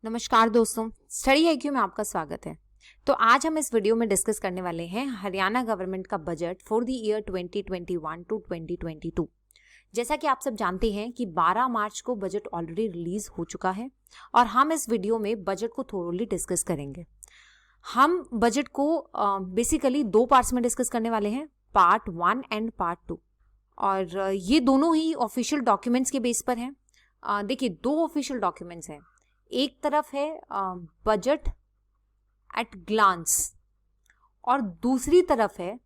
नमस्कार दोस्तों, study IQ में आपका स्वागत है। तो आज हम इस वीडियो में डिस्कस करने वाले हैं हरियाणा गवर्नमेंट का budget for the year 2021 to 2022। जैसा कि आप सब जानते हैं कि 12 मार्च को बजट ऑलरेडी रिलीज हो चुका है और हम इस वीडियो में बजट को थोरोली डिस्कस करेंगे। हम बजट को बेसिकली दो पार्ट्स में डिस्कस करने वाले हैं, पार्ट 1 एंड पार्ट 2, और ये दोनों ही ऑफिशियल डॉक्यूमेंट्स के बेस पर हैं। देखिए, दो ऑफिशियल डॉक्यूमेंट्स हैं। एक तरफ है बजट एट ग्लांस और दूसरी तरफ है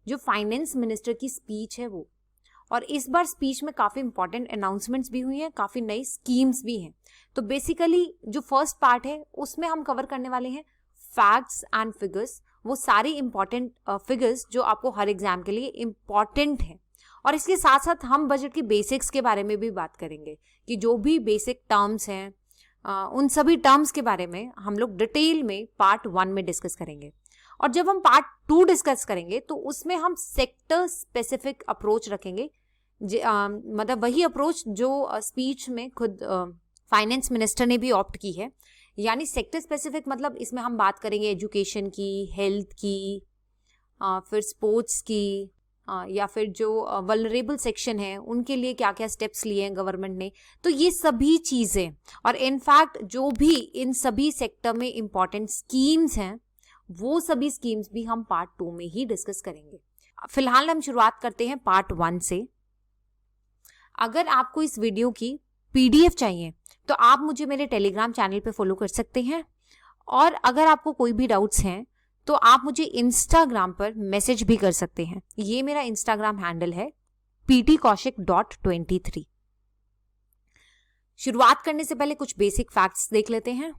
जो फाइनेंस मिनिस्टर की स्पीच है वो। और इस बार स्पीच में काफ़ी इंपॉर्टेंट अनाउंसमेंट्स भी हुई हैं, काफ़ी नई स्कीम्स भी हैं। तो बेसिकली जो फर्स्ट पार्ट है उसमें हम कवर करने वाले हैं फैक्ट्स एंड फिगर्स, वो सारी इंपॉर्टेंट फिगर्स जो आपको हर एग्जाम के लिए इंपॉर्टेंट है। और इसके साथ साथ हम बजट के बेसिक्स के बारे में भी बात करेंगे कि जो भी बेसिक टर्म्स हैं उन सभी टर्म्स के बारे में हम लोग डिटेल में पार्ट 1 में डिस्कस करेंगे। और जब हम पार्ट 2 डिस्कस करेंगे तो उसमें हम सेक्टर स्पेसिफिक अप्रोच रखेंगे, मतलब वही अप्रोच जो स्पीच में खुद फाइनेंस मिनिस्टर ने भी ऑप्ट की है। यानी सेक्टर स्पेसिफिक मतलब इसमें हम बात करेंगे एजुकेशन की, हेल्थ की, फिर स्पोर्ट्स की, या फिर जो वल्नरेबल सेक्शन है उनके लिए क्या क्या स्टेप्स लिए हैं गवर्नमेंट ने। तो ये सभी चीज़ें और इनफैक्ट जो भी इन सभी सेक्टर में इंपॉर्टेंट स्कीम्स हैं वो सभी स्कीम्स भी हम पार्ट 2 में ही डिस्कस करेंगे। फिलहाल हम शुरुआत करते हैं पार्ट 1 से। अगर आपको इस वीडियो की PDF चाहिए तो आप मुझे मेरे टेलीग्राम चैनल पे फॉलो कर सकते हैं, और अगर आपको कोई भी डाउट्स हैं तो आप मुझे इंस्टाग्राम पर मैसेज भी कर सकते हैं। ये मेरा इंस्टाग्राम हैंडल है ptkaushik.23। शुरुआत करने से पहले कुछ बेसिक फैक्ट्स देख लेते हैं।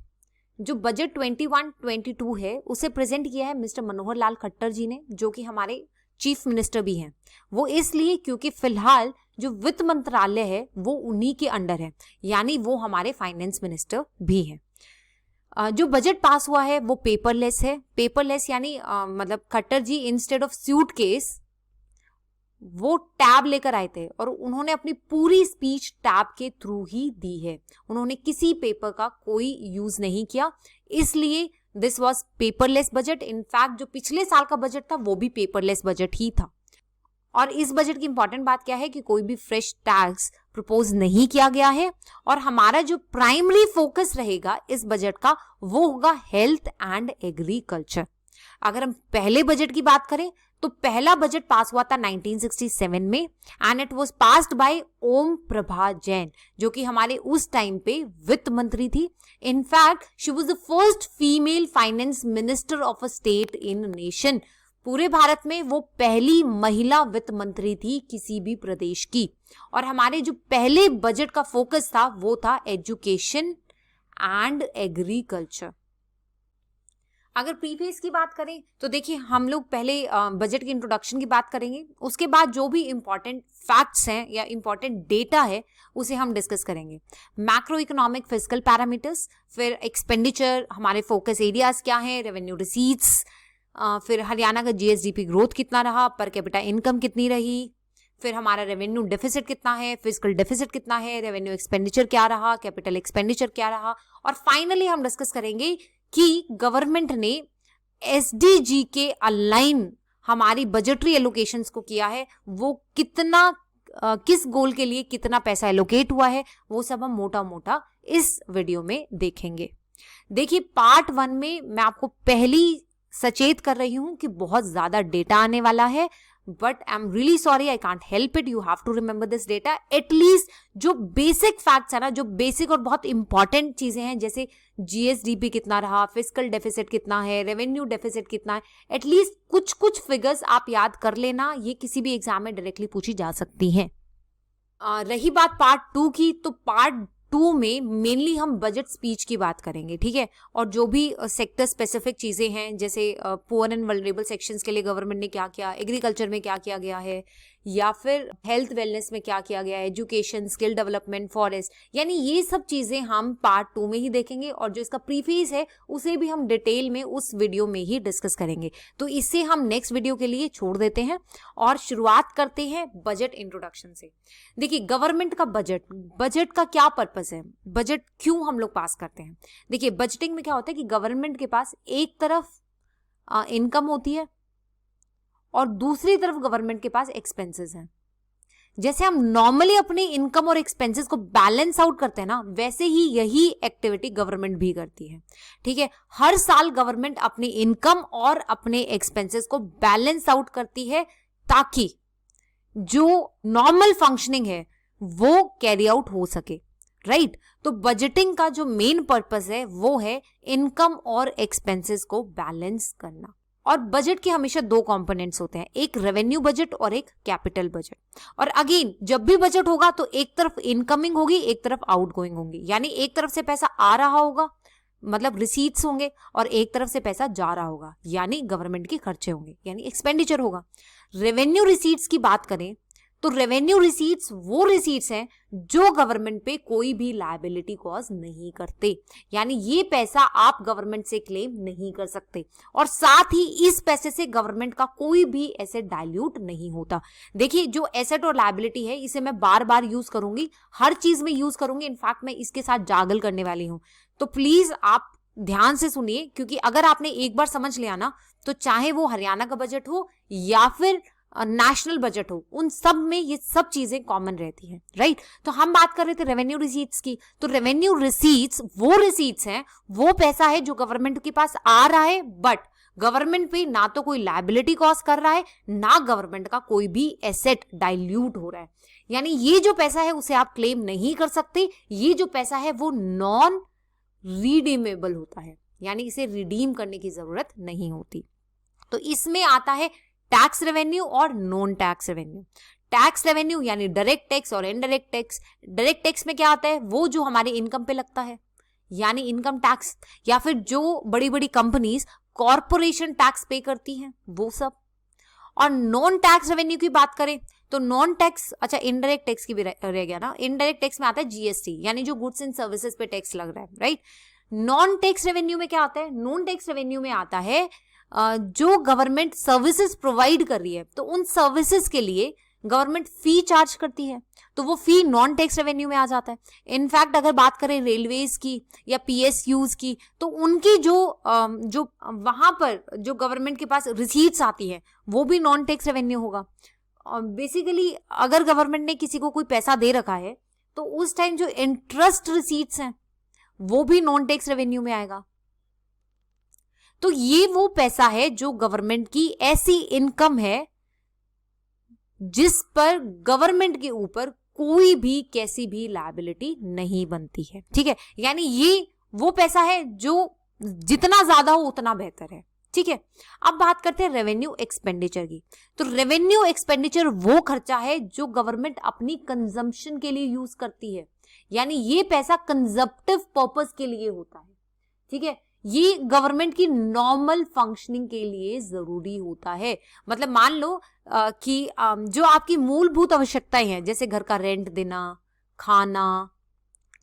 जो बजट 21-22 है उसे प्रेजेंट किया है मिस्टर मनोहर लाल खट्टर जी ने, जो कि हमारे चीफ मिनिस्टर भी हैं। वो इसलिए क्योंकि फिलहाल जो वित्त मंत्रालय है वो उन्हीं के अंडर है, यानी वो हमारे फाइनेंस मिनिस्टर भी हैं। जो बजट पास हुआ है वो पेपरलेस है। पेपरलेस यानी मतलब खट्टर जी इंस्टेड ऑफ सूटकेस वो टैब लेकर आए थे और उन्होंने अपनी पूरी स्पीच टैब के थ्रू ही दी है। उन्होंने किसी पेपर का कोई यूज नहीं किया, इसलिए this was paperless budget. In fact जो पिछले साल का बजट था वो भी पेपरलेस बजट ही था। और इस बजट की इंपॉर्टेंट बात क्या है कि कोई भी फ्रेश टैक्स प्रपोज नहीं किया गया है, और हमारा जो प्राइमरी फोकस रहेगा इस बजट का वो होगा हेल्थ एंड एग्रीकल्चर। अगर हम पहले बजट की बात करें तो पहला बजट पास हुआ था 1967 में, and it was passed by Om Prabha Jain, जो कि हमारे उस टाइम पे वित्त मंत्री थी। In fact she was the first female finance minister of a state in nation. पूरे भारत में वो पहली महिला वित्त मंत्री थी किसी भी प्रदेश की। और हमारे जो पहले बजट का फोकस था वो था एजुकेशन एंड एग्रीकल्चर। अगर प्रीफेस की बात करें तो देखिए, हम लोग पहले बजट की इंट्रोडक्शन की बात करेंगे, उसके बाद जो भी इंपॉर्टेंट फैक्ट्स हैं या इंपॉर्टेंट डेटा है उसे हम डिस्कस करेंगे। मैक्रो इकोनॉमिक फिजिकल पैरामीटर्स, फिर एक्सपेंडिचर, हमारे फोकस एरियाज क्या हैं, रेवेन्यू रिसीट्स, फिर हरियाणा का GSDP ग्रोथ कितना रहा, पर कैपिटा इनकम कितनी रही, फिर हमारा रेवेन्यू डेफिसिट कितना है, फिजिकल डेफिसिट कितना है, रेवेन्यू एक्सपेंडिचर क्या रहा, कैपिटल एक्सपेंडिचर क्या रहा, और फाइनली हम डिस्कस करेंगे कि गवर्नमेंट ने SDG के अलाइन हमारी बजटरी एलोकेशंस को किया है, वो कितना किस गोल के लिए कितना पैसा एलोकेट हुआ है, वो सब हम मोटा मोटा इस वीडियो में देखेंगे। देखिए, पार्ट 1 में मैं आपको पहली सचेत कर रही हूं कि बहुत ज्यादा डेटा आने वाला है, but I am really sorry, I can't help it, you have to remember this data. At least जो बेसिक फैक्ट्स है ना, जो बेसिक और बहुत इंपॉर्टेंट चीजें हैं, जैसे GSDP कितना रहा, फिजिकल डेफिसिट कितना है, रेवेन्यू डेफिसिट कितना है, एटलीस्ट कुछ कुछ फिगर्स आप याद कर लेना, ये किसी भी एग्जाम में डायरेक्टली पूछी जा सकती हैं। रही बात पार्ट 2 की, तो पार्ट 2 में मेनली हम बजट स्पीच की बात करेंगे, ठीक है। और जो भी सेक्टर स्पेसिफिक चीजें हैं, जैसे पुअर एंड वल्नरेबल सेक्शंस के लिए गवर्नमेंट ने क्या किया, एग्रीकल्चर में क्या किया गया है, या फिर हेल्थ वेलनेस में क्या किया गया है, एजुकेशन, स्किल डेवलपमेंट, फॉरेस्ट, यानी ये सब चीजें हम पार्ट 2 में ही देखेंगे और जो इसका प्रीफेस है उसे भी हम डिटेल में उस वीडियो में ही डिस्कस करेंगे। तो इसे हम नेक्स्ट वीडियो के लिए छोड़ देते हैं और शुरुआत करते हैं बजट इंट्रोडक्शन से। देखिए गवर्नमेंट का बजट का क्या पर्पस है, बजट क्यों हम लोग पास करते हैं। देखिए बजटिंग में क्या होता है कि गवर्नमेंट के पास एक तरफ इनकम होती है और दूसरी तरफ गवर्नमेंट के पास एक्सपेंसेस हैं। जैसे हम नॉर्मली अपनी इनकम और एक्सपेंसेस को बैलेंस आउट करते हैं ना, वैसे ही यही एक्टिविटी गवर्नमेंट भी करती है। ठीक है, हर साल गवर्नमेंट अपनी इनकम और अपने एक्सपेंसेस को बैलेंस आउट करती है ताकि जो नॉर्मल फंक्शनिंग है वो कैरी आउट हो सके, राइट। तो बजटिंग का जो मेन पर्पस है वो है इनकम और एक्सपेंसेस को बैलेंस करना। और बजट के हमेशा 2 कंपोनेंट्स होते हैं, एक रेवेन्यू बजट और एक कैपिटल बजट। और अगेन जब भी बजट होगा तो एक तरफ इनकमिंग होगी, एक तरफ आउटगोइंग होंगी, यानी एक तरफ से पैसा आ रहा होगा मतलब रिसीट्स होंगे और एक तरफ से पैसा जा रहा होगा यानी गवर्नमेंट के खर्चे होंगे, यानी एक्सपेंडिचर होगा। रेवेन्यू रिसीट्स की बात करें तो रेवेन्यू रिसीट्स वो रिसीट्स हैं जो गवर्नमेंट पे कोई भी लायबिलिटी कॉज नहीं करते, यानी ये पैसा आप गवर्नमेंट से क्लेम नहीं कर सकते और साथ ही इस पैसे से गवर्नमेंट का कोई भी एसेट डाइल्यूट नहीं होता। देखिए जो एसेट और लायबिलिटी है इसे मैं बार बार यूज करूंगी, हर चीज में यूज करूंगी, इनफैक्ट मैं इसके साथ जागल करने वाली हूं, तो प्लीज आप ध्यान से सुनिए, क्योंकि अगर आपने एक बार समझ लिया ना तो चाहे वो हरियाणा का बजट हो या फिर नेशनल बजट हो, उन सब में ये सब चीजें कॉमन रहती हैं, राइट। तो हम बात कर रहे थे रेवेन्यू रिसीट्स की, तो रेवेन्यू रिसीट्स वो रिसीट्स हैं, वो पैसा है जो गवर्नमेंट के पास आ रहा है बट गवर्नमेंट पे ना तो कोई लायबिलिटी कॉस्ट कर रहा है ना गवर्नमेंट का कोई भी एसेट डाइल्यूट हो रहा है, यानी ये जो पैसा है उसे आप क्लेम नहीं कर सकते। ये जो पैसा है वो नॉन रिडीमेबल होता है, यानी इसे रिडीम करने की जरूरत नहीं होती। तो इसमें आता है टैक्स रेवेन्यू और non tax revenue. Tax revenue यानी डायरेक्ट टैक्स और इनडायरेक्ट टैक्स। डायरेक्ट टैक्स में क्या आता है, वो जो हमारे इनकम पे लगता है यानी इनकम टैक्स, या फिर जो बड़ी बड़ी कंपनीज कॉर्पोरेशन टैक्स पे करती हैं वो सब। और नॉन टैक्स रेवेन्यू की बात करें तो नॉन टैक्स, अच्छा इनडायरेक्ट टैक्स की भी रह गया ना, इनडायरेक्ट टैक्स में आता है जीएसटी यानी जो गुड्स एंड सर्विसेज पे टैक्स लग रहा है, राइट। नॉन टैक्स रेवेन्यू में क्या आता है, नॉन टैक्स रेवेन्यू में आता है जो गवर्नमेंट सर्विसेज प्रोवाइड कर रही है तो उन सर्विसेज के लिए गवर्नमेंट फी चार्ज करती है, तो वो फी नॉन टैक्स रेवेन्यू में आ जाता है। इनफैक्ट अगर बात करें रेलवेज की या पीएसयूज की तो उनकी जो वहां पर जो गवर्नमेंट के पास रिसीट्स आती है वो भी नॉन टैक्स रेवेन्यू होगा। बेसिकली अगर गवर्नमेंट ने किसी को कोई पैसा दे रखा है तो उस टाइम जो इंटरेस्ट रिसीट्स हैं वो भी नॉन टैक्स रेवेन्यू में आएगा। तो ये वो पैसा है जो गवर्नमेंट की ऐसी इनकम है जिस पर गवर्नमेंट के ऊपर कोई भी कैसी भी लायबिलिटी नहीं बनती है, ठीक है। यानी ये वो पैसा है जो जितना ज्यादा हो उतना बेहतर है, ठीक है। अब बात करते हैं रेवेन्यू एक्सपेंडिचर की। तो रेवेन्यू एक्सपेंडिचर वो खर्चा है जो गवर्नमेंट अपनी कंजम्पशन के लिए यूज करती है, यानी ये पैसा कंजप्टिव पर्पस के लिए होता है, ठीक है। ये गवर्नमेंट की नॉर्मल फंक्शनिंग के लिए जरूरी होता है। मतलब मान लो कि जो आपकी मूलभूत आवश्यकताएं हैं जैसे घर का रेंट देना, खाना,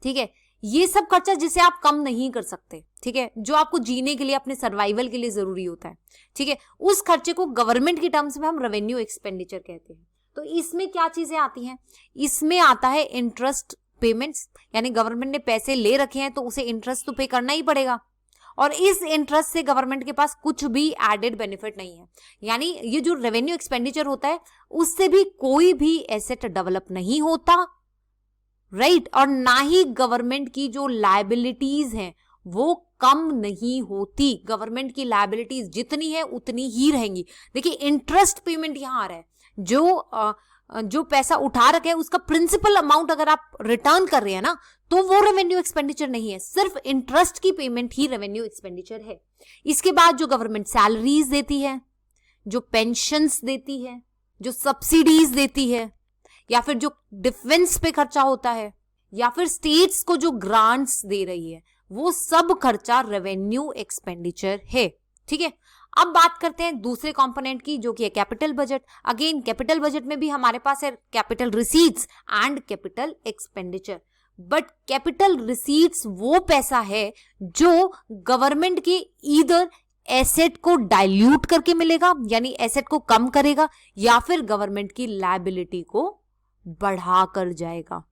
ठीक है, ये सब खर्चा जिसे आप कम नहीं कर सकते, ठीक है, जो आपको जीने के लिए अपने सर्वाइवल के लिए जरूरी होता है, ठीक है, उस खर्चे को गवर्नमेंट की टर्म्स में हम रेवेन्यू एक्सपेंडिचर कहते हैं। तो इसमें क्या चीजें आती हैं, इसमें आता है इंटरेस्ट पेमेंट्स, यानी गवर्नमेंट ने पैसे ले रखे हैं तो उसे इंटरेस्ट तो पे करना ही पड़ेगा और इस इंटरेस्ट से गवर्नमेंट के पास कुछ भी एडेड बेनिफिट नहीं है, यानी ये जो रेवेन्यू एक्सपेंडिचर होता है उससे भी कोई भी एसेट डेवलप नहीं होता, राइट। और ना ही गवर्नमेंट की जो लायबिलिटीज हैं वो कम नहीं होती, गवर्नमेंट की लायबिलिटीज जितनी है उतनी ही रहेंगी। देखिए इंटरेस्ट पेमेंट यहां आ रहा है, जो पैसा उठा रखे है उसका प्रिंसिपल अमाउंट अगर आप रिटर्न कर रहे हैं ना तो वो रेवेन्यू एक्सपेंडिचर नहीं है, सिर्फ इंटरेस्ट की पेमेंट ही रेवेन्यू एक्सपेंडिचर है। इसके बाद जो गवर्नमेंट सैलरीज देती है, जो पेंशन्स देती है, जो सब्सिडीज देती है, या फिर जो डिफेंस पे खर्चा होता है, या फिर स्टेट्स को जो ग्रांट्स दे रही है, वो सब खर्चा रेवेन्यू एक्सपेंडिचर है, ठीक है। अब बात करते हैं दूसरे कंपोनेंट की, जो कि है capital budget. Again capital budget में भी हमारे पास है capital receipts and capital expenditure. But capital receipts वो पैसा है जो गवर्नमेंट के ईदर एसेट को डाइल्यूट करके मिलेगा, यानी एसेट को कम करेगा, या फिर गवर्नमेंट की लायबिलिटी को बढ़ा कर जाएगा।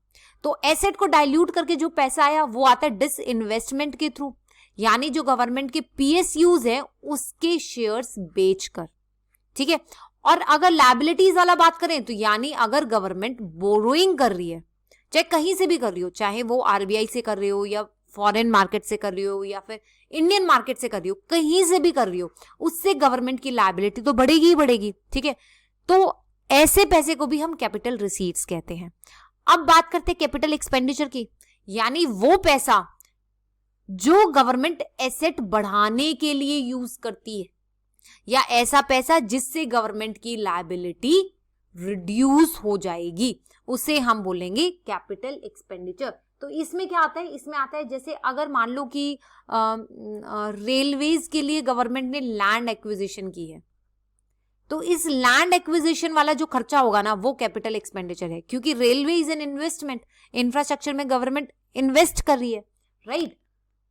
तो एसेट को डाइल्यूट करके जो पैसा आया वो आता है डिसइन्वेस्टमेंट के थ्रू, यानी जो गवर्नमेंट के पीएसयूज है उसके शेयर्स बेचकर, ठीक है। और अगर लायबिलिटीज वाला बात करें तो यानी अगर गवर्नमेंट बोरोइंग कर रही है, चाहे कहीं से भी कर रही हो, चाहे वो आरबीआई से कर रही हो या फॉरेन मार्केट से कर रही हो या फिर इंडियन मार्केट से कर रही हो, कहीं से भी कर रही हो, उससे गवर्नमेंट की लायबिलिटी तो बढ़ेगी ही बढ़ेगी, ठीक है। तो ऐसे पैसे को भी हम कैपिटल रिसीट्स कहते हैं। अब बात करते हैं कैपिटल एक्सपेंडिचर की, यानी वो पैसा जो गवर्नमेंट एसेट बढ़ाने के लिए यूज करती है, या ऐसा पैसा जिससे गवर्नमेंट की लायबिलिटी रिड्यूस हो जाएगी, उसे हम बोलेंगे कैपिटल एक्सपेंडिचर। तो इसमें क्या आता है, इसमें आता है जैसे अगर मान लो कि रेलवेज के लिए गवर्नमेंट ने लैंड एक्विजिशन की है, तो इस लैंड एक्विजिशन वाला जो खर्चा होगा ना वो कैपिटल एक्सपेंडिचर है, क्योंकि railway is an investment, infrastructure में गवर्नमेंट इन्वेस्ट कर रही है, राइट।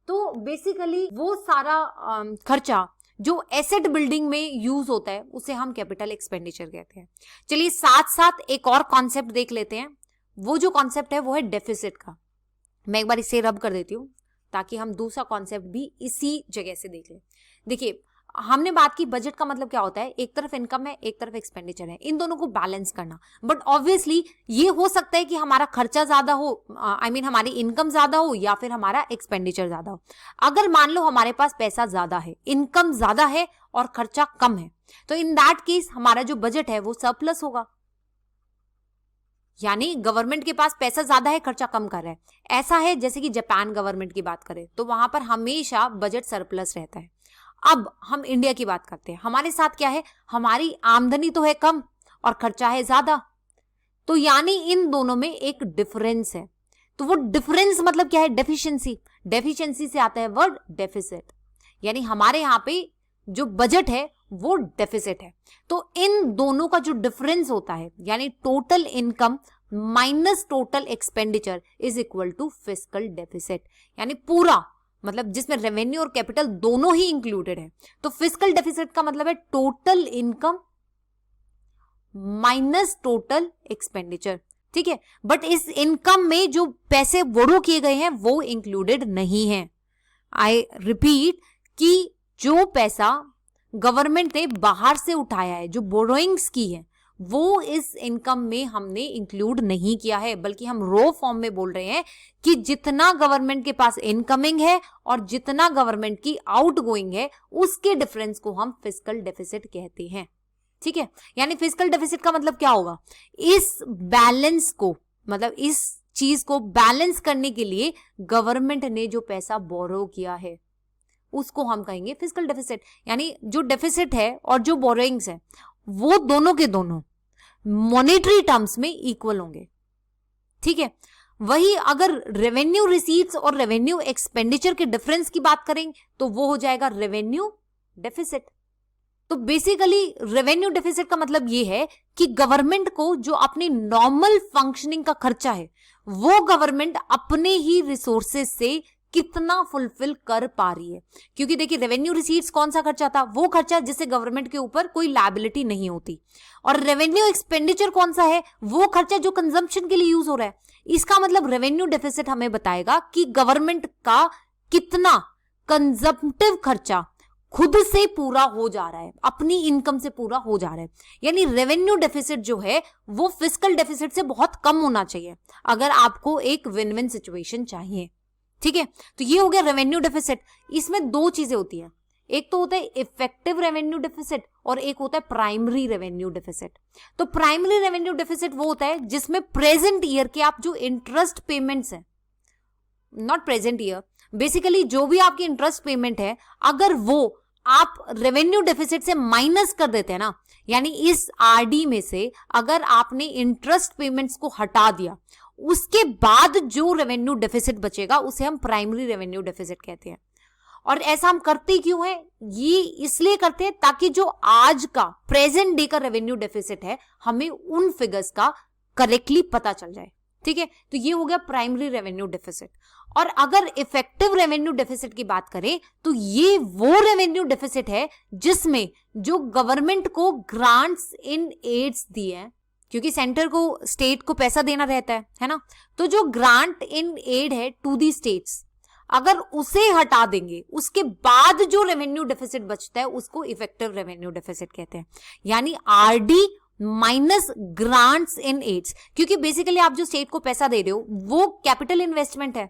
तो बेसिकली वो सारा खर्चा जो एसेट बिल्डिंग में यूज होता है उसे हम कैपिटल एक्सपेंडिचर कहते हैं। चलिए साथ साथ एक और कॉन्सेप्ट देख लेते हैं। वो जो कॉन्सेप्ट है वो है डेफिसिट का। मैं एक बार इसे रब कर देती हूँ ताकि हम दूसरा कॉन्सेप्ट भी इसी जगह से देख लें। देखिए हमने बात की बजट का मतलब क्या होता है, एक तरफ इनकम है एक तरफ एक्सपेंडिचर है, इन दोनों को बैलेंस करना। बट ऑब्वियसली ये हो सकता है कि हमारा खर्चा ज्यादा हो, हमारी इनकम ज्यादा हो या फिर हमारा एक्सपेंडिचर ज्यादा हो। अगर मान लो हमारे पास पैसा ज्यादा है, इनकम ज्यादा है और खर्चा कम है, तो इन दैट केस हमारा जो बजट है वो सरप्लस होगा, यानी गवर्नमेंट के पास पैसा ज्यादा है खर्चा कम कर रहा है। ऐसा है जैसे कि जापान गवर्नमेंट की बात करें तो वहां पर हमेशा बजट सरप्लस रहता है। अब हम इंडिया की बात करते हैं, हमारे साथ क्या है, हमारी आमदनी तो है कम और खर्चा है ज्यादा, तो यानी इन दोनों में एक डिफरेंस है। तो वो डिफरेंस मतलब क्या है, डेफिशिएंसी। डेफिशिएंसी से आता है वर्ड डेफिसिट, यानी हमारे यहां पे जो बजट है वो डेफिसिट है। तो इन दोनों का जो डिफरेंस होता है, यानी total income minus total expenditure is equal to fiscal deficit, यानी पूरा मतलब जिसमें रेवेन्यू और कैपिटल दोनों ही इंक्लूडेड है। तो फिस्कल डेफिसिट का मतलब है total income minus total expenditure, ठीक है। बट इस इनकम में जो पैसे बोरो किए गए हैं वो इंक्लूडेड नहीं है। आई रिपीट कि जो पैसा गवर्नमेंट ने बाहर से उठाया है, जो बोरोइंग्स की है, वो इस इनकम में हमने इंक्लूड नहीं किया है, बल्कि हम रो फॉर्म में बोल रहे हैं कि जितना गवर्नमेंट के पास इनकमिंग है और जितना गवर्नमेंट की आउटगोइंग है उसके डिफरेंस को हम फिस्कल डेफिसिट कहते हैं, ठीक है। यानी फिस्कल डेफिसिट का मतलब क्या होगा, इस बैलेंस को, मतलब इस चीज को बैलेंस करने के लिए गवर्नमेंट ने जो पैसा बोरो किया है उसको हम कहेंगे फिस्कल डेफिसिट। यानी जो डेफिसिट है और जो बोरोइंग्स है वो दोनों के दोनों मॉनेटरी टर्म्स में इक्वल होंगे, ठीक है। वही अगर रेवेन्यू रिसीट्स और रेवेन्यू एक्सपेंडिचर के डिफरेंस की बात करेंगे तो वो हो जाएगा रेवेन्यू डेफिसिट। तो बेसिकली रेवेन्यू डेफिसिट का मतलब ये है कि गवर्नमेंट को जो अपनी नॉर्मल फंक्शनिंग का खर्चा है वो गवर्नमेंट अपने ही रिसोर्सेज से कितना फुलफिल कर पा रही है। क्योंकि देखिए रेवेन्यू रिसीट्स कौन सा खर्चा था, वो खर्चा जिससे गवर्नमेंट के ऊपर कोई लायबिलिटी नहीं होती, और रेवेन्यू एक्सपेंडिचर कौन सा है, वो खर्चा जो कंजम्पशन के लिए यूज हो रहा है। इसका मतलब रेवेन्यू डेफिसिट हमें बताएगा कि गवर्नमेंट का कितना कंजम्पटिव खर्चा खुद से पूरा हो जा रहा है, अपनी इनकम से पूरा हो जा रहा है। यानी रेवेन्यू डेफिसिट जो है वो फिस्कल डेफिसिट से बहुत कम होना चाहिए अगर आपको एक विन विन सिचुएशन चाहिए, ठीक है। तो ये हो गया रेवेन्यू डेफिसिट। इसमें दो चीजें होती हैं, एक तो होता है इफेक्टिव रेवेन्यू डेफिसिट और एक होता है प्राइमरी रेवेन्यू डेफिसिट। तो प्राइमरी रेवेन्यू डेफिसिट वो होता है जिसमें प्रेजेंट ईयर के आप जो इंटरेस्ट पेमेंट्स हैं, नॉट प्रेजेंट ईयर, बेसिकली जो भी आपकी इंटरेस्ट पेमेंट है अगर वो आप रेवेन्यू डेफिसिट से माइनस कर देते हैं ना, यानी इस आरडी में से अगर आपने इंटरेस्ट पेमेंट्स को हटा दिया उसके बाद जो रेवेन्यू डेफिसिट बचेगा उसे हम प्राइमरी रेवेन्यू डेफिसिट कहते हैं। और ऐसा हम करते क्यों है? ये इसलिए करते हैं ताकि जो आज का प्रेजेंट डे का रेवेन्यू डेफिसिट है हमें उन फिगर्स का करेक्टली पता चल जाए। ठीक है, तो ये हो गया प्राइमरी रेवेन्यू डेफिसिट। और अगर इफेक्टिव रेवेन्यू डेफिसिट की बात करें तो ये वो रेवेन्यू डेफिसिट है जिसमें जो गवर्नमेंट को ग्रांट्स इन एड्स दिए हैं, क्योंकि सेंटर को स्टेट को पैसा देना रहता है ना, तो जो ग्रांट इन एड है टू दी स्टेट्स, अगर उसे हटा देंगे उसके बाद जो रेवेन्यू डेफिसिट बचता है उसको इफेक्टिव रेवेन्यू डेफिसिट कहते हैं, यानी आरडी माइनस ग्रांट्स इन एड्स। क्योंकि बेसिकली आप जो स्टेट को पैसा दे रहे हो वो कैपिटल इन्वेस्टमेंट है,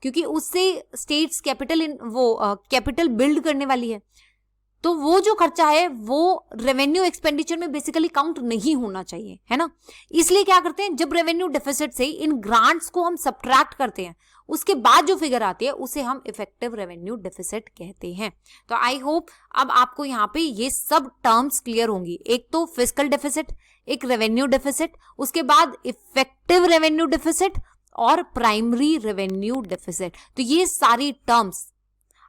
क्योंकि उससे स्टेट्स कैपिटल बिल्ड करने वाली है, तो वो जो खर्चा है वो रेवेन्यू एक्सपेंडिचर में बेसिकली काउंट नहीं होना चाहिए, है ना। इसलिए क्या करते हैं, जब रेवेन्यू डेफिसिट से इन ग्रांट्स को हम सब्ट्रैक्ट करते हैं उसके बाद जो फिगर आती है उसे हम इफेक्टिव रेवेन्यू डेफिसिट कहते हैं। तो आई होप अब आपको यहाँ पे ये सब टर्म्स क्लियर होंगी, एक तो फिस्कल डेफिसिट, एक रेवेन्यू डेफिसिट, उसके बाद इफेक्टिव रेवेन्यू डेफिसिट और प्राइमरी रेवेन्यू डेफिसिट। तो ये सारी टर्म्स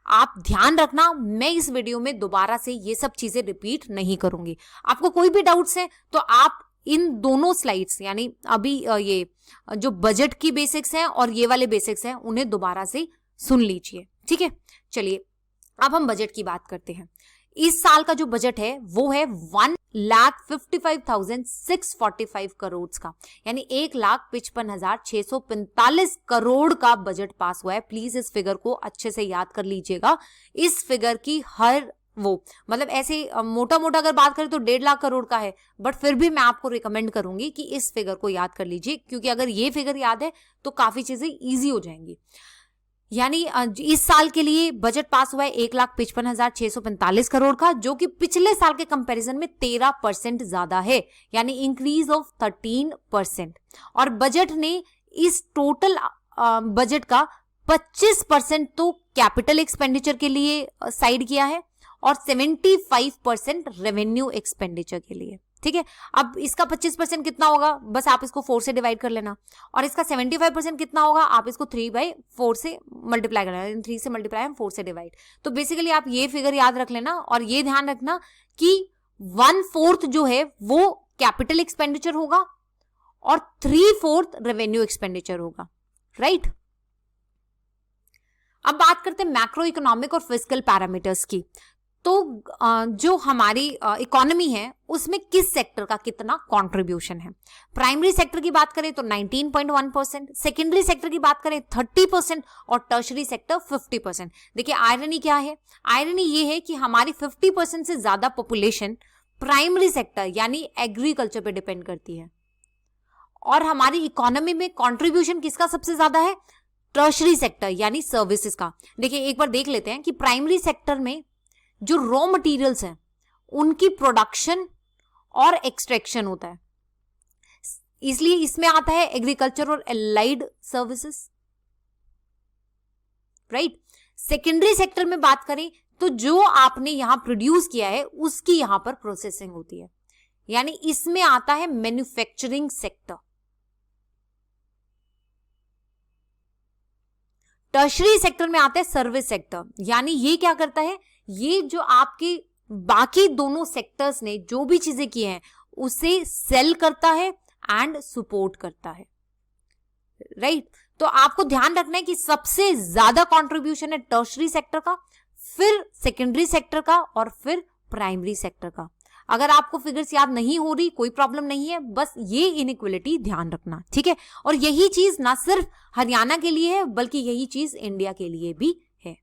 आप ध्यान रखना, मैं इस वीडियो में दोबारा से ये सब चीजें रिपीट नहीं करूंगी। आपको कोई भी डाउट्स हैं तो आप इन दोनों स्लाइड्स, यानी अभी ये जो बजट की बेसिक्स हैं और ये वाले बेसिक्स हैं, उन्हें दोबारा से सुन लीजिए। ठीक है, चलिए अब हम बजट की बात करते हैं। इस साल का जो बजट है वो है 1,55,645 करोड़ का, यानी 1,55,645 करोड़ का बजट पास हुआ है। प्लीज इस फिगर को अच्छे से याद कर लीजिएगा। इस फिगर की हर मतलब ऐसे मोटा मोटा अगर बात करें तो 1.5 लाख करोड़ का है, बट फिर भी मैं आपको रिकमेंड करूंगी कि इस फिगर को याद कर लीजिए, क्योंकि अगर ये फिगर याद है तो काफी चीजें ईजी हो जाएंगी। यानी इस साल के लिए बजट पास हुआ है 1,55,645 करोड़ का, जो कि पिछले साल के कंपैरिजन में 13% ज्यादा है, यानी इंक्रीज ऑफ 13%। और बजट ने इस टोटल बजट का 25% तो कैपिटल एक्सपेंडिचर के लिए साइड किया है और 75% रेवेन्यू एक्सपेंडिचर के लिए। ठीक है, अब इसका 25% कितना होगा, बस आप इसको 4 से डिवाइड कर लेना, और इसका 75% कितना होगा, आप इसको 3/4 से मल्टीप्लाई कर लेना, 3 से मल्टीप्लाई हम 4 से डिवाइड। तो बेसिकली आप ये फिगर याद रख लेना और ये ध्यान रखना कि 1/4 जो है वो कैपिटल एक्सपेंडिचर होगा और 3/4 रेवेन्यू एक्सपेंडिचर होगा, राइट। अब बात करते हैं मैक्रो इकोनॉमिक और फिस्कल पैरामीटर्स की। तो जो हमारी इकोनॉमी है उसमें किस सेक्टर का कितना कंट्रीब्यूशन है। प्राइमरी सेक्टर की बात करें तो 19.1%, सेकेंडरी सेक्टर की बात करें 30% और टर्शरी सेक्टर 50%। देखिए आयरनी क्या है, आयरनी ये है कि हमारी 50% से ज्यादा पॉपुलेशन प्राइमरी सेक्टर यानी एग्रीकल्चर पे डिपेंड करती है, और हमारी इकोनॉमी में कंट्रीब्यूशन किसका सबसे ज्यादा है, टर्शरी सेक्टर यानी सर्विसेज का। देखिए एक बार देख लेते हैं कि प्राइमरी सेक्टर में जो रॉ मटेरियल्स हैं उनकी प्रोडक्शन और एक्सट्रैक्शन होता है, इसलिए इसमें आता है एग्रीकल्चर और allied services, right. Secondary sector में बात करें तो जो आपने यहां प्रोड्यूस किया है उसकी यहां पर प्रोसेसिंग होती है, यानी इसमें आता है मैन्युफैक्चरिंग सेक्टर। टर्शरी सेक्टर में आता है सर्विस सेक्टर, यानी ये क्या करता है, ये जो आपके बाकी दोनों सेक्टर्स ने जो भी चीजें की हैं उसे सेल करता है एंड सपोर्ट करता है, राइट। तो आपको ध्यान रखना है कि सबसे ज्यादा कंट्रीब्यूशन है टर्शरी सेक्टर का, फिर सेकेंडरी सेक्टर का और फिर प्राइमरी सेक्टर का। अगर आपको फिगर्स याद नहीं हो रही कोई प्रॉब्लम नहीं है, बस ये इनइक्वालिटी ध्यान रखना, ठीक है। और यही चीज ना सिर्फ हरियाणा के लिए है बल्कि यही चीज इंडिया के लिए भी है।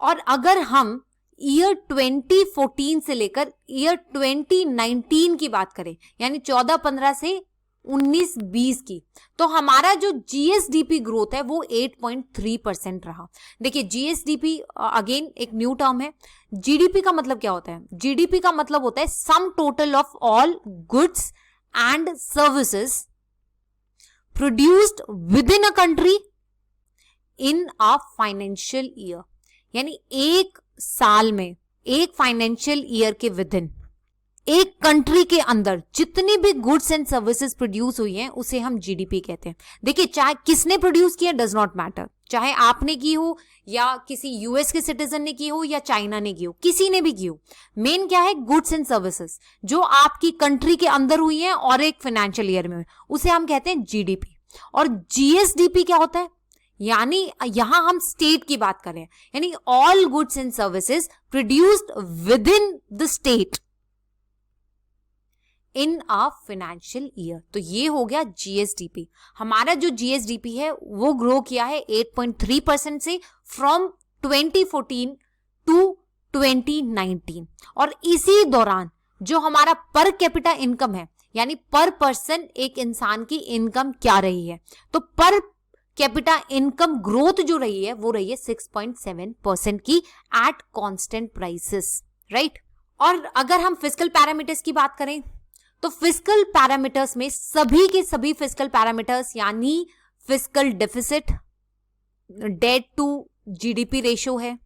और अगर हम ईयर 2014 से लेकर ईयर 2019 की बात करें, यानी 14-15 से 19-20 की, तो हमारा जो जीएसडीपी ग्रोथ है वो 8.3% रहा। देखिए जीएसडीपी अगेन एक न्यू टर्म है। जीडीपी का मतलब क्या होता है, जीडीपी का मतलब होता है sum total of all goods and services produced with in a country in a financial year, यानी एक साल में, एक फाइनेंशियल ईयर के विद इन एक कंट्री के अंदर जितनी भी गुड्स एंड सर्विसेज प्रोड्यूस हुई हैं उसे हम जीडीपी कहते हैं। देखिए, चाहे किसने प्रोड्यूस किया डज नॉट मैटर, चाहे आपने की हो या किसी यूएस के सिटीजन ने की हो या चाइना ने की हो, किसी ने भी की हो, मेन क्या है, गुड्स एंड सर्विसेज जो आपकी कंट्री के अंदर हुई हैं और एक फाइनेंशियल ईयर में, उसे हम कहते हैं जीडीपी। और जीएसडीपी क्या होता है, यानी यहां हम स्टेट की बात करें, यानी all goods and services produced with in the state in a financial year. तो ये हो गया जीएसडीपी। हमारा जो जीएसडीपी है वो ग्रो किया है 8.3% से फ्रॉम 2014 टू 2019। और इसी दौरान जो हमारा पर कैपिटा इनकम है, यानी पर पर्सन एक इंसान की इनकम क्या रही है, तो पर कैपिटा इनकम ग्रोथ जो रही है वो रही है 6.7% की एट कांस्टेंट प्राइसेस, राइट। और अगर हम फिस्कल पैरामीटर्स की बात करें तो फिस्कल पैरामीटर्स में सभी के सभी फिस्कल पैरामीटर्स, यानी fiscal deficit, debt to GDP ratio है,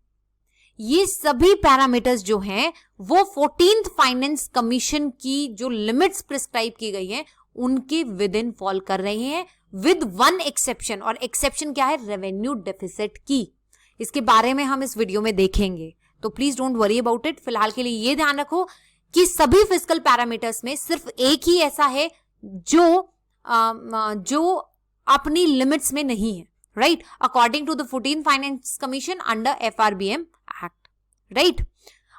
ये सभी पैरामीटर्स जो हैं वो 14th फाइनेंस कमीशन की जो लिमिट्स प्रिस्क्राइब की गई हैं उनके विद इन फॉल कर रहे हैं, विद वन एक्सेप्शन। और एक्सेप्शन क्या है, रेवेन्यू डेफिसिट की। इसके बारे में हम इस वीडियो में देखेंगे, तो please don't worry about it. फिलहाल के लिए ये ध्यान रखो कि सभी फिस्कल पैरामीटर्स में सिर्फ एक ही ऐसा है जो अपनी लिमिट्स में नहीं है, right, according to the 14th finance commission under FRBM act, right.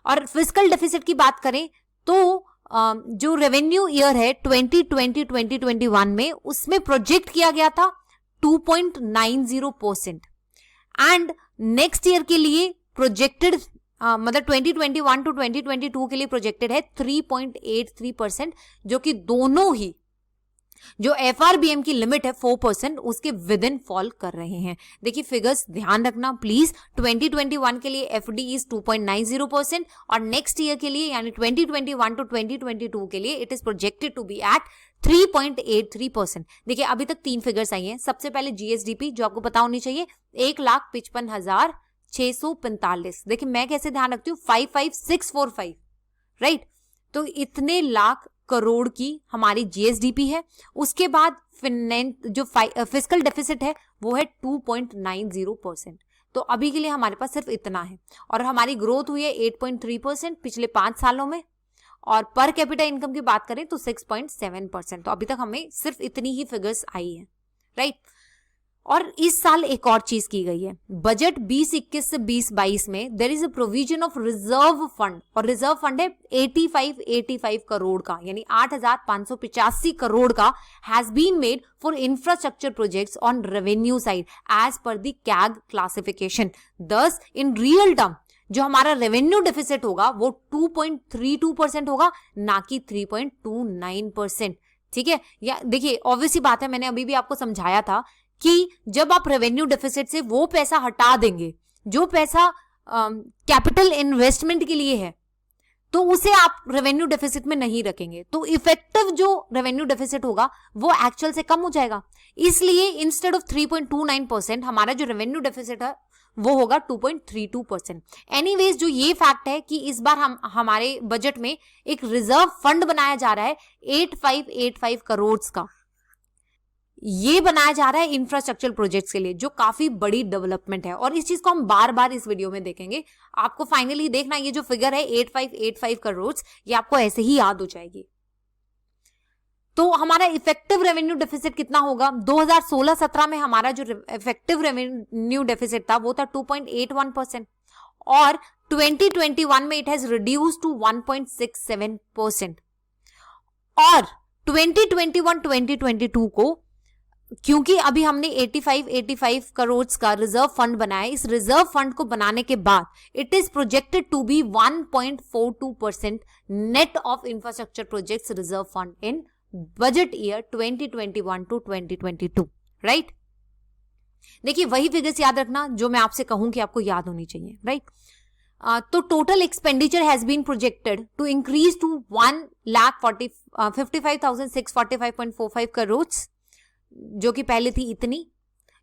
और फिस्कल डेफिसिट की बात करें तो जो रेवेन्यू ईयर है 2020-2021 में उसमें प्रोजेक्ट किया गया था 2.90% एंड नेक्स्ट ईयर के लिए प्रोजेक्टेड मतलब 2021 टू 2022 के लिए प्रोजेक्टेड है 3.83%, जो कि दोनों ही जो एफआरबीएम की लिमिट है 4% उसके विद इन फॉल कर रहे हैं। देखिए फिगर्स ध्यान रखना प्लीज, 2021 के लिए एफडी इज 2.90% और नेक्स्ट ईयर के लिए यानी 2021 टू 2022 के लिए it is projected to be at 3.83%। देखिए अभी तक 3 फिगर्स आई हैं। सबसे पहले जीएसडीपी जो आपको पता होनी चाहिए 1,55,645। देखिए मैं कैसे ध्यान रखती हूँ 55645, राइट। तो इतने लाख करोड़ की हमारी जीएसडीपी है। उसके बाद जो फिस्कल डेफिसिट है वो है 2.90%। तो अभी के लिए हमारे पास सिर्फ इतना है और हमारी ग्रोथ हुई है 8.3% पिछले 5 सालों में। और पर कैपिटा इनकम की बात करें तो 6.7%। तो अभी तक हमें सिर्फ इतनी ही फिगर्स आई है, राइट। और इस साल एक और चीज की गई है, बजट 2021 से 2022 में there is a provision of reserve fund, और रिजर्व फंड है 85 करोड़ का, यानी 8,585 करोड़ का has been made for infrastructure projects on revenue side as per the CAG classification. This in real term जो हमारा रेवेन्यू डेफिसिट होगा वो 2.32% होगा, ना कि 3.29%, ठीक है। या देखिए ऑब्वियसली बात है, मैंने अभी भी आपको समझाया था कि जब आप रेवेन्यू डेफिसिट से वो पैसा हटा देंगे जो पैसा कैपिटल इन्वेस्टमेंट के लिए है, तो उसे आप रेवेन्यू डेफिसिट में नहीं रखेंगे, तो इफेक्टिव जो रेवेन्यू डेफिसिट होगा वो एक्चुअल से कम हो जाएगा। इसलिए इंस्टेड ऑफ 3.29% हमारा जो रेवेन्यू डेफिसिट है वो होगा 2.32%। एनीवेज जो ये फैक्ट है कि इस बार हमारे बजट में एक रिजर्व फंड बनाया जा रहा है 8585 करोड़ का, ये बनाया जा रहा है इंफ्रास्ट्रक्चर प्रोजेक्ट्स के लिए, जो काफी बड़ी डेवलपमेंट है। और इस चीज को हम बार बार इस वीडियो में देखेंगे। आपको फाइनली देखना ये जो फिगर है 8585 करोड़ ये आपको ऐसे ही याद हो जाएगी। तो हमारा इफेक्टिव रेवेन्यू डेफिसिट कितना होगा, 2016-17 में हमारा जो इफेक्टिव रेवेन्यू डेफिसिट था वो था 2.81% और 2021 में इट हैज रिड्यूस्ड टू 1.67%। और 2021-2022 को क्योंकि अभी हमने 85 करोड़ का रिजर्व फंड बनाया, इस रिजर्व फंड को बनाने के बाद it is projected to be 1.42% net of infrastructure projects reserve fund in budget year 2021 to 2022, right. देखिए वही फिगर्स याद रखना जो मैं आपसे कहूं कि आपको याद होनी चाहिए, राइट। तो total expenditure has been projected to increase to 1,55,645.45 crore, जो कि पहले थी इतनी,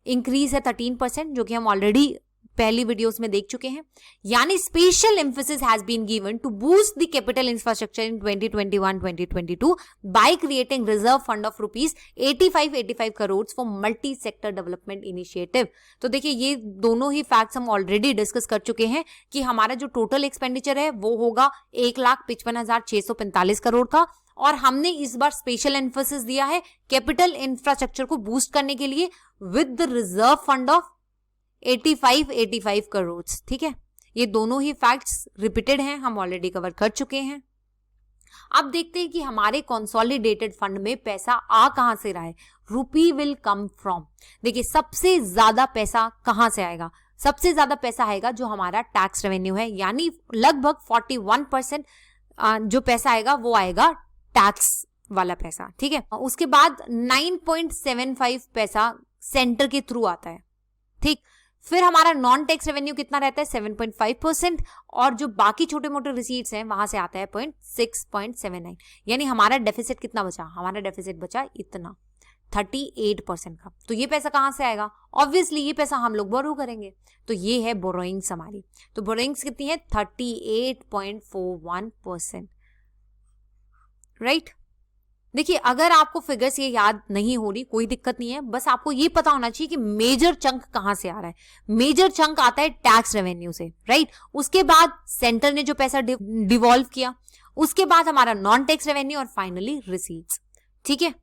इंक्रीज है 13%, जो कि हम ऑलरेडी पहली वीडियोस में देख चुके हैं। यानी special emphasis has been given to boost the capital infrastructure in 2021-2022 by creating reserve fund of rupees 85 crore for multi sector development initiative. तो देखिए ये दोनों ही फैक्ट्स हम ऑलरेडी डिस्कस कर चुके हैं कि हमारा जो टोटल एक्सपेंडिचर है वो होगा 1,55,645 करोड़ का, और हमने इस बार स्पेशल एम्फेसिस दिया है कैपिटल इंफ्रास्ट्रक्चर को बूस्ट करने के लिए with the reserve fund of 85 crore. ठीक है, ये दोनों ही फैक्ट्स रिपीटेड हैं, हम ऑलरेडी कवर कर चुके हैं। अब देखते हैं कि हमारे कंसोलिडेटेड फंड में पैसा आ कहां से रहा है। रूपी विल कम फ्रॉम, देखिए सबसे ज्यादा पैसा कहां से आएगा, सबसे ज्यादा पैसा आएगा जो हमारा टैक्स रेवेन्यू है, यानी लगभग 41% जो पैसा आएगा वो आएगा टैक्स वाला पैसा। ठीक है, उसके बाद 9.75 पैसा सेंटर के थ्रू आता है। ठीक, फिर हमारा नॉन टैक्स रेवेन्यू कितना रहता है 7.5%, और जो बाकी छोटे मोटे रिसीट्स हैं वहां से आता है 6.79, यानी हमारा डेफिसिट कितना बचा, हमारा डेफिसिट बचा इतना 38% का। तो ये पैसा कहां से आएगा, ऑब्वियसली ये पैसा हम लोग बोरो करेंगे, तो ये है बोरोइंग्स हमारी। तो बोरोइंग्स कितनी है 38.41%, राइट। देखिए अगर आपको फिगर्स ये याद नहीं हो रही कोई दिक्कत नहीं है, बस आपको ये पता होना चाहिए कि मेजर चंक कहां से आ रहा है। मेजर चंक आता है टैक्स रेवेन्यू से, राइट। उसके बाद सेंटर ने जो पैसा डिवॉल्व किया, उसके बाद हमारा नॉन टैक्स रेवेन्यू, और फाइनली रिसीट्स। ठीक है,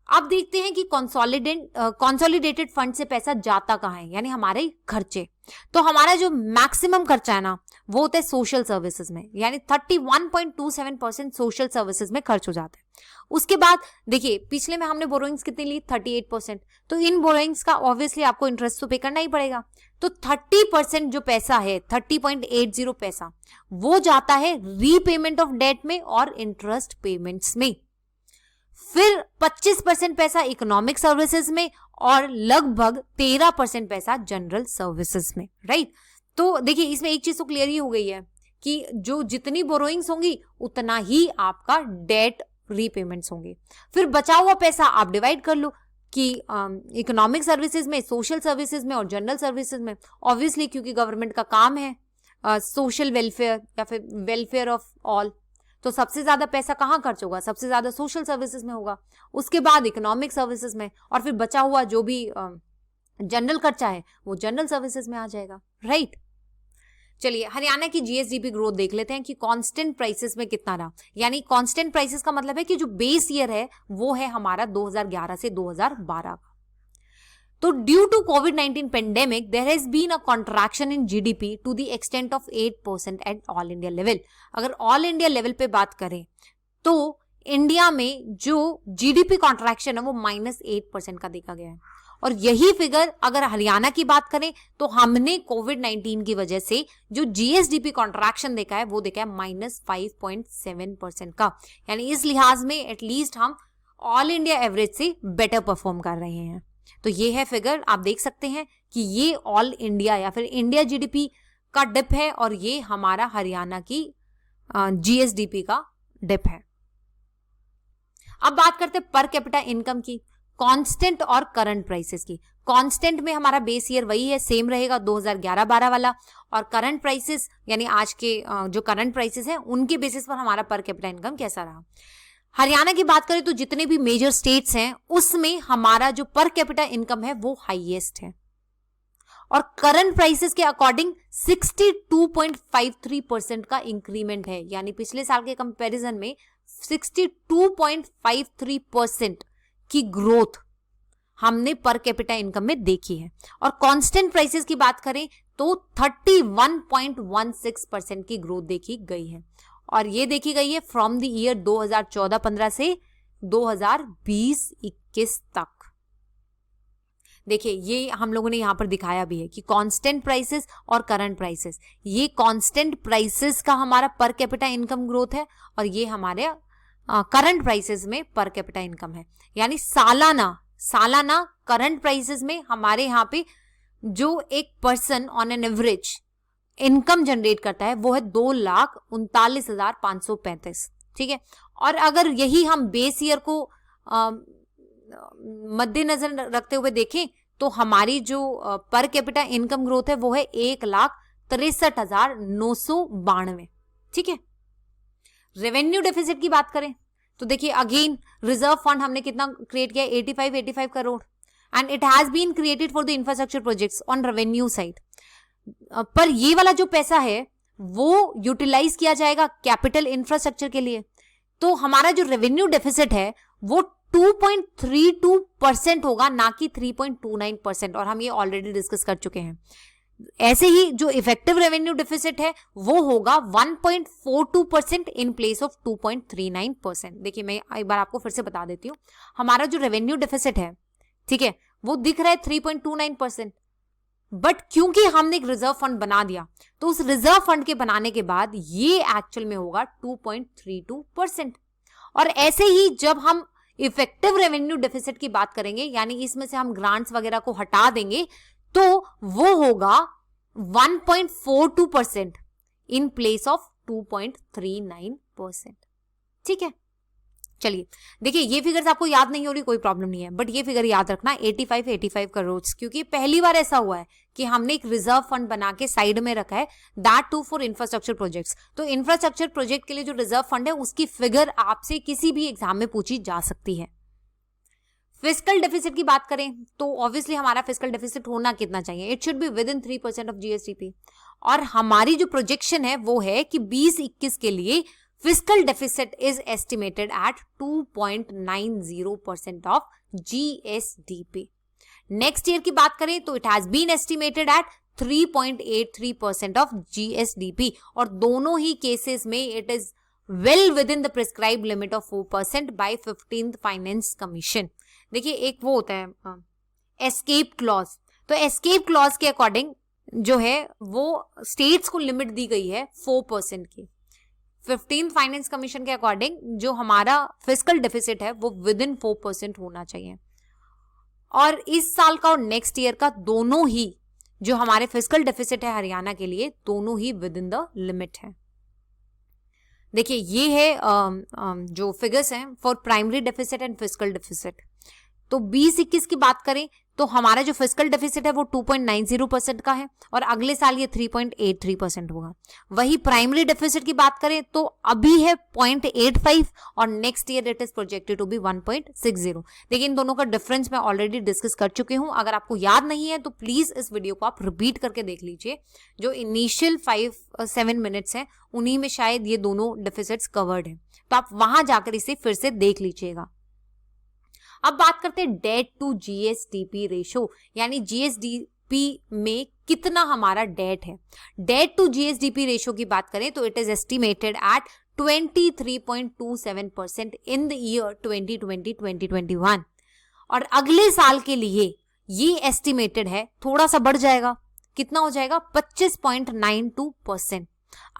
अब देखते हैं कि कंसोलिडेटेड फंड से पैसा जाता कहां है, यानी हमारे खर्चे। तो हमारा जो मैक्सिमम खर्चा है ना वो होता है सोशल सर्विसेज में, यानी 31.27% सोशल सर्विसेज में खर्च हो जाता है। उसके बाद देखिए पिछले में हमने बोरोइंग्स कितनी ली 38%, तो इन बोरोइंग्स का ऑब्वियसली आपको इंटरेस्ट तो पे करना ही पड़ेगा। तो 30% जो पैसा है 30.80 पैसा वो जाता है रीपेमेंट ऑफ डेट में और इंटरेस्ट पेमेंट्स में। फिर 25% पैसा इकोनॉमिक सर्विसेज में और लगभग 13% पैसा जनरल सर्विसेज में, राइट। तो देखिए इसमें एक चीज तो क्लियर ही हो गई है कि जो जितनी बोरोइंग्स होंगी उतना ही आपका डेट रीपेमेंट्स होंगे। फिर बचा हुआ पैसा आप डिवाइड कर लो कि इकोनॉमिक सर्विसेज में, सोशल सर्विसेज में और जनरल सर्विसेज में। ऑब्वियसली क्योंकि गवर्नमेंट का काम है सोशल वेलफेयर या फिर वेलफेयर ऑफ ऑल, तो सबसे ज्यादा पैसा कहाँ खर्च होगा, सबसे ज्यादा सोशल सर्विसेज में होगा, उसके बाद इकोनॉमिक सर्विसेज में, और फिर बचा हुआ जो भी जनरल खर्चा है वो जनरल सर्विसेज में आ जाएगा, राइट। चलिए हरियाणा की जीएसडीपी ग्रोथ देख लेते हैं कि कांस्टेंट प्राइसेस में कितना रहा। यानी कांस्टेंट प्राइसेस का मतलब है कि जो बेस ईयर है वो है हमारा 2011 से 2012 का। तो due to COVID pandemic there has been a contraction in GDP to the extent of 8% at all India level. अगर ऑल इंडिया लेवल पे बात करें तो इंडिया में जो जीडीपी कॉन्ट्रैक्शन है वो -8% का देखा गया है। और यही फिगर अगर हरियाणा की बात करें तो हमने कोविड-19 की वजह से जो जीएसडीपी कॉन्ट्रैक्शन देखा है वो देखा है -5.7% का। यानी इस लिहाज में एटलीस्ट हम ऑल इंडिया एवरेज से बेटर परफॉर्म कर रहे हैं। तो ये है फिगर, आप देख सकते हैं कि ये ऑल इंडिया या फिर इंडिया जीडीपी का डिप है और ये हमारा हरियाणा की जीएसडीपी का डिप है। अब बात करते हैं पर कैपिटा इनकम की, कांस्टेंट और करंट प्राइसेस की। कांस्टेंट में हमारा बेस ईयर वही है, सेम रहेगा 2011-12 वाला, और करंट प्राइसेस यानी आज के जो करंट प्राइसेस हैं उनके बेसिस पर हमारा पर कैपिटा इनकम कैसा रहा। हरियाणा की बात करें तो जितने भी मेजर स्टेट्स हैं उसमें हमारा जो पर कैपिटा इनकम है वो हाईएस्ट है, और करंट प्राइसेस के अकॉर्डिंग 62.53% का इंक्रीमेंट है। यानी पिछले साल के कंपैरिजन में 62.53% की ग्रोथ हमने पर कैपिटा इनकम में देखी है। और कांस्टेंट प्राइसेस की बात करें तो 31.16% की ग्रोथ देखी गई है, और ये देखी गई है फ्रॉम द ईयर 2014-15 से 2020-21 तक। देखिए ये हम लोगों ने यहां पर दिखाया भी है कि कांस्टेंट प्राइसेस और करंट प्राइसेस, ये कांस्टेंट प्राइसेस का हमारा पर कैपिटा इनकम ग्रोथ है और ये हमारे करंट प्राइसेस में पर कैपिटा इनकम है। यानी सालाना करंट प्राइसेस में हमारे यहाँ पे जो एक person on an average income generate करता है वो है 2,39,535। ठीक है, और अगर यही हम बेस ईयर को मद्देनजर रखते हुए देखें तो हमारी जो पर कैपिटा इनकम ग्रोथ है वो है 1,63,992। ठीक है। रेवेन्यू डेफिसिट की बात करें तो देखिए अगेन रिजर्व फंड हमने कितना क्रिएट किया, 85 crore, and it has been created for the infrastructure projects on revenue side. पर ये वाला जो पैसा है वो यूटिलाइज किया जाएगा कैपिटल इंफ्रास्ट्रक्चर के लिए। तो हमारा जो रेवेन्यू डेफिसिट है वो 2.32% होगा, ना कि 3.29%, और हम ये ऑलरेडी डिस्कस कर चुके हैं। ऐसे ही जो इफेक्टिव रेवेन्यू डेफिसिट है वो होगा 1.42% इन प्लेस ऑफ 2.39%। देखिए मैं एक बार आपको फिर से बता देती हूँ, हमारा जो रेवेन्यू डेफिसिट है, ठीक है, वो दिख रहा है 3.29%, बट क्योंकि हमने एक रिजर्व फंड बना दिया तो उस रिजर्व फंड के बनाने के बाद ये एक्चुअल में होगा 2.32%। और ऐसे ही जब हम इफेक्टिव रेवेन्यू डेफिसिट की बात करेंगे, यानी इसमें से हम ग्रांट्स वगैरह को हटा देंगे, तो वो होगा 1.42% इन प्लेस ऑफ 2.39%। ठीक है। चलिए देखिए, ये फिगर्स आपको याद नहीं हो रही, कोई प्रॉब्लम नहीं है, बट ये फिगर याद रखना 85 करोड़, क्योंकि पहली बार ऐसा हुआ है कि हमने एक रिजर्व फंड बना के साइड में रखा है, that too for infrastructure projects. तो इंफ्रास्ट्रक्चर प्रोजेक्ट के लिए जो रिजर्व फंड है उसकी फिगर आपसे किसी भी एग्जाम में पूछी जा सकती है। फिस्कल डेफिसिट की बात करें तो ऑब्वियसली हमारा फिस्कल डेफिसिट होना कितना चाहिए, it should be with in 3% of GSDP, और हमारी जो प्रोजेक्शन है वो है कि 2021 के लिए fiscal deficit is estimated at 2.90% of GSDP. Next year की बात करें तो it has been estimated at 3.83% of GSDP, और दोनों ही केसेस में it is well within the prescribed limit of 4% by 15th Finance Commission. देखिए एक वो होता है escape clause, तो escape clause के अकॉर्डिंग जो है वो स्टेट्स को लिमिट दी गई है 4% की। 15th फाइनेंस कमीशन के अकॉर्डिंग जो हमारा फिस्कल डेफिसिट है वो विद इन 4% होना चाहिए, और इस साल का और नेक्स्ट ईयर का दोनों ही जो हमारे फिस्कल डेफिसिट है हरियाणा के लिए, दोनों ही विद इन द लिमिट है। देखिए ये है जो फिगर्स हैं for primary deficit and fiscal deficit. तो 2021 की बात करें तो हमारा जो फिस्कल डेफिसिट है वो 2.90% का है, और अगले साल ये 3.83% होगा। वही प्राइमरी डेफिसिट की बात करें तो अभी है 0.85, और next year it is projected to be 1.60। देखिए इन दोनों का डिफरेंस मैं ऑलरेडी डिस्कस कर चुकी हूं, अगर आपको याद नहीं है तो प्लीज इस वीडियो को आप रिपीट करके देख लीजिए। जो इनिशियल 5-7 मिनट्स हैं उन्हीं में शायद ये दोनों डेफिसिट्स कवर्ड है, तो आप वहां जाकर इसे फिर से देख लीजिएगा। अब बात करते हैं डेट टू जीएसडीपी रेशो, यानी जीएसडीपी में कितना हमारा डेट है। डेट टू जीएसडीपी रेशो की बात करें तो it is estimated at 23.27% in the year 2020-2021, और अगले साल के लिए ये एस्टिमेटेड है थोड़ा सा बढ़ जाएगा, कितना हो जाएगा 25.92%।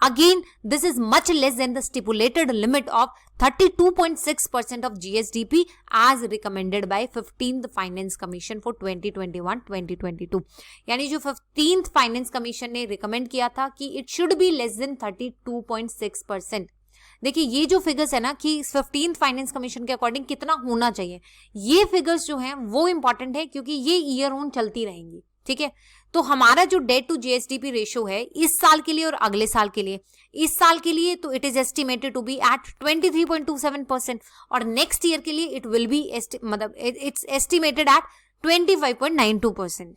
Again, this is much less than the stipulated limit of 32.6% of GSDP as recommended by 15th Finance Commission for 2021-2022। यानी जो 15th Finance Commission ने recommend किया था कि it should be less than 32.6%। देखिए ये जो फिगर्स है ना कि 15th फाइनेंस कमीशन के अकॉर्डिंग कितना होना चाहिए, ये फिगर्स जो हैं वो इंपॉर्टेंट है क्योंकि ये ईयर ऑन चलती रहेंगी। ठीक है, तो हमारा जो डेट टू जीएसडीपी रेशो है इस साल के लिए और अगले साल के लिए, इस साल के लिए तो it is estimated to be at 23.27%, और नेक्स्ट ईयर के लिए इट विल बी मतलब इट्स एस्टिमेटेड एट 25.92%।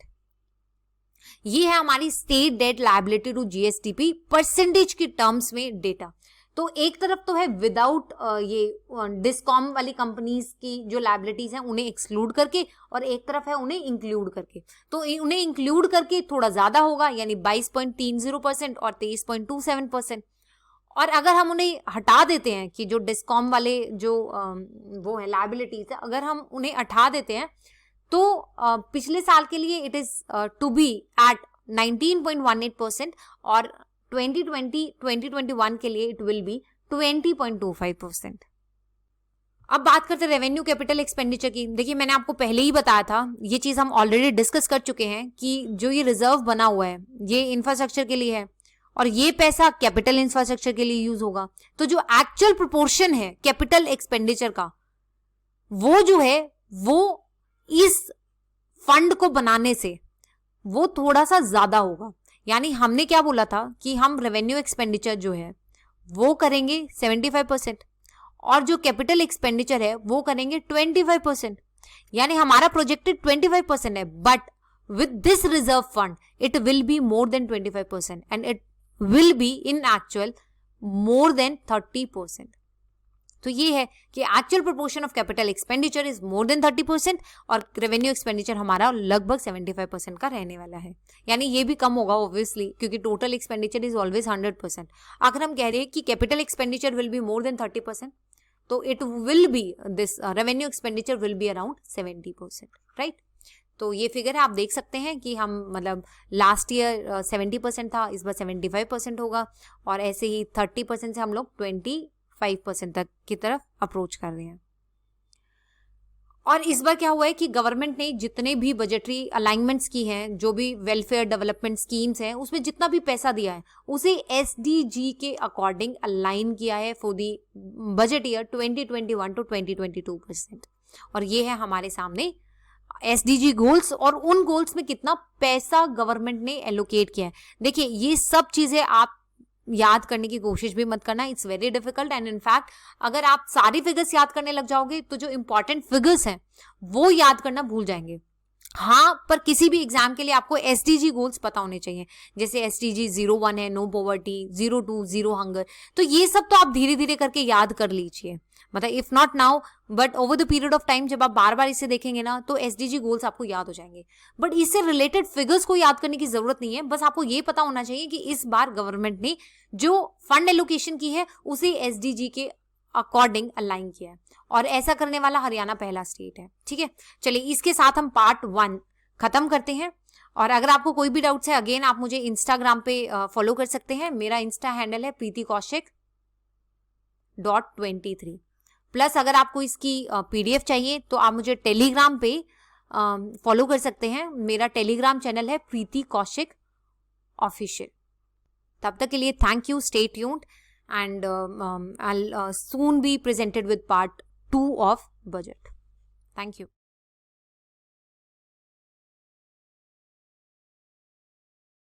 ये है हमारी state debt liability to GSDP percentage की टर्म्स में डेटा। तो एक तरफ तो है विदाउट ये डिस्कॉम वाली कंपनीज की जो लायबिलिटीज हैं उन्हें एक्सक्लूड करके, और एक तरफ है उन्हें इंक्लूड करके। तो उन्हें इंक्लूड करके थोड़ा ज्यादा होगा, यानी 22.30% और 23.27%। और अगर हम उन्हें हटा देते हैं कि जो डिस्कॉम वाले जो वो है लायबिलिटीज है, अगर हम उन्हें हटा देते हैं तो पिछले साल के लिए it is to be at 19.18%, और 2020-2021 के लिए इट विल बी 20.25%। अब बात करते हैं रेवेन्यू कैपिटल एक्सपेंडिचर की। देखिए मैंने आपको पहले ही बताया था, ये चीज हम ऑलरेडी डिस्कस कर चुके हैं कि जो ये रिजर्व बना हुआ है ये इंफ्रास्ट्रक्चर के लिए है, और ये पैसा कैपिटल इंफ्रास्ट्रक्चर के लिए यूज होगा। तो जो एक्चुअल प्रोपोर्शन है कैपिटल एक्सपेंडिचर का वो जो है वो इस फंड को बनाने से वो थोड़ा सा ज्यादा होगा। यानी हमने क्या बोला था कि हम रेवेन्यू एक्सपेंडिचर जो है वो करेंगे 75% और जो कैपिटल एक्सपेंडिचर है वो करेंगे 25%। यानी हमारा प्रोजेक्टेड 25% है, but with this reserve fund it will be more than 25% and it will be in actual more than 30%। तो ये है कि actual proportion of capital expenditure is more than 30% और रेवेन्यू एक्सपेंडिचर हमारा लगभग 75% का रहने वाला है। यानी ये भी कम होगा ऑब्वियसली, क्योंकि टोटल एक्सपेंडिचर इज ऑलवेज 100%। अगर हम कह रहे हैं कि capital expenditure will be more than 30%, तो it will B this revenue expenditure will be around 70%, right. तो ये फिगर आप देख सकते हैं कि हम मतलब लास्ट ईयर 70% था, इस बार 75% होगा और ऐसे ही 30% से हम लोग 25% तक की तरफ अप्रोच कर रहे हैं। और इस बार क्या हुआ है कि गवर्नमेंट ने जितने भी बजटरी अलाइनमेंट्स की हैं, जो भी वेलफेयर डेवलपमेंट स्कीम्स हैं, उसमें जितना भी पैसा दिया है उसे एसडीजी के अकॉर्डिंग अलाइन किया है for the budget year 2021 to 2022%। और ये है हमारे सामने एसडीजी गोल्स और उन गोल्स में कितना पैसा गवर्नमेंट ने एलोकेट किया है। देखिए ये सब चीजें आप याद करने की कोशिश भी मत करना, it's very difficult. And in fact अगर आप सारी फिगर्स याद करने लग जाओगे तो जो इंपॉर्टेंट फिगर्स हैं वो याद करना भूल जाएंगे। हाँ, पर किसी भी एग्जाम के लिए आपको एसडीजी गोल्स पता होने चाहिए, जैसे एसडीजी 01 है नो पॉवर्टी, 02 जीरो हंगर। तो ये सब तो आप धीरे धीरे करके याद कर लीजिए, मतलब if not now but over the period of time जब आप बार बार इसे देखेंगे ना तो एसडीजी गोल्स आपको याद हो जाएंगे। बट इससे रिलेटेड फिगर्स को याद करने की जरूरत नहीं है, बस आपको ये पता होना चाहिए कि इस बार गवर्नमेंट ने जो फंड एलोकेशन की है उसे एसडीजी के अकॉर्डिंग अलाइन किया है और ऐसा करने वाला हरियाणा पहला स्टेट है। ठीक है, चलिए इसके साथ हम पार्ट 1 खत्म करते हैं। और अगर आपको कोई भी डाउट्स है अगेन आप मुझे इंस्टाग्राम पे फॉलो कर सकते हैं। मेरा इंस्टा हैंडल है preetikaushik.23। प्लस अगर आपको इसकी पीडीएफ चाहिए तो आप मुझे टेलीग्राम पे फॉलो कर सकते हैं। मेरा टेलीग्राम चैनल है प्रीति कौशिक ऑफिशियल। तब तक के लिए thank you, stay tuned and I'll soon be presented with part 2 of budget. Thank you.